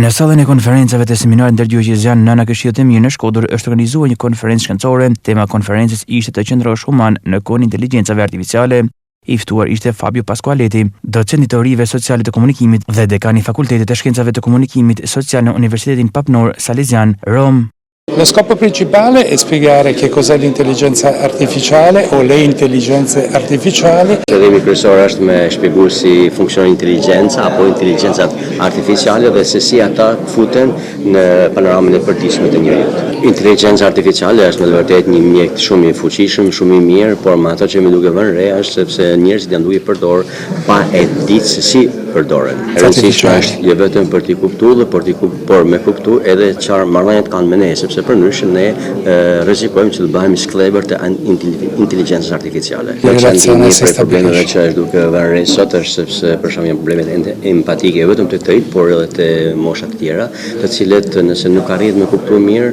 Në sallën e konferencave të seminarit ndërgjuhëzian Nëna Këshillit të Mirë në Shkodër është organizuar një konferencë shkencore. Tema e konferencës ishte të qëndrosh human në kohën e inteligjencave artificiale. I ftuar ishte Fabio Pasqualetti, docent i teorive sociale të komunikimit dhe dekani i Fakultetit të Shkencave të Komunikimit Social në Universitetin Papnor Salesian, Rom. Lo scopo principale è spiegare che cos'è l'intelligenza artificiale o le intelligenze artificiali. Qëllimi kryesor është me shpjeguar si funksionon inteligjenca apo intelligjenca artificiale dhe se si ata futen në panoramën e përditshme të njerëzit. Inteligjenca artificiale është në të vërtetë një mjet shumë i fuqishëm, shumë i mirë, por me ato që më duke vënë re është sepse njerëzit janë duke i përdor pa e ditë se si përdoren. E rëndësishme është jo vetëm për t'i kuptuar, por me kuptuar edhe çfarë marrëdhënie kanë me ne, sepse përndryshe ne rrezikojmë që të bëhemi sklever të inteligjencës artificiale. Një prej problemeve që është duke vënë re sot është sepse për shembull problemet empatike jo vetëm të të rit, por edhe të moshat të tjera, të cilët nëse nuk arrit me kuptuar mirë,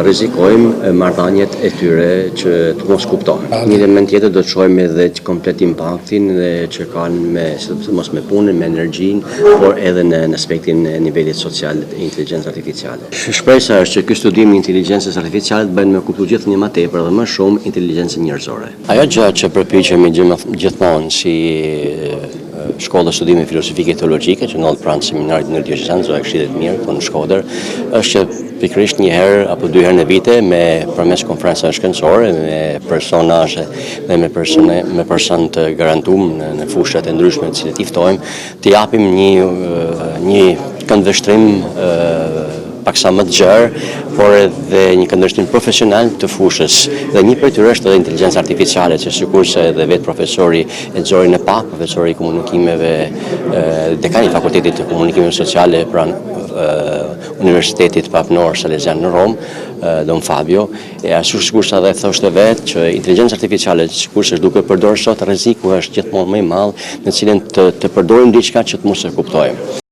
rrezikojmë marrëdhëniet e tyre që të mos kuptohen. Një element tjetër do të shohim edhe komplet impaktin dhe që kanë me mos me punën, me energjinë, por edhe në aspektin e nivelit social të inteligjencës artificiale. Shpresa është që ky studim i inteligjencës artificiale të bën me kuptuar gjithnjë më tepër dhe më shumë inteligjencën njerëzore. Ajo gjë që përpiqemi gjithmonë si Shkolla Studime Filozofike e Teologjike që ndodhet pranë seminarit ndërgjuhëzian Zoja Këshillit të Mirë në Shkodër, është që pikërisht një herë apo dy herë në vite përmes konferencave shkencore me personazhe dhe me person të garantuar në fushat e ndryshme të cilët i ftojmë, të japim një këndvështrim paksa më të gjerë, por edhe një këndvështrim profesional të fushës. Dhe një prej tyre është edhe inteligjenca artificiale, që sikurse edhe vetë profesori Exori Nepak, profesori i komunikimeve, dekani i Fakultetit të Komunikimeve Sociale pranë Universitetit Papnor Salesian në Rom, Don Fabio, e ashtu sikurse edhe thoshte vetë që inteligjenca artificiale, sikurse është duke përdorur sot, rreziku është gjithmonë më i madh në cilën të përdorim diçka që të mos e kuptojmë.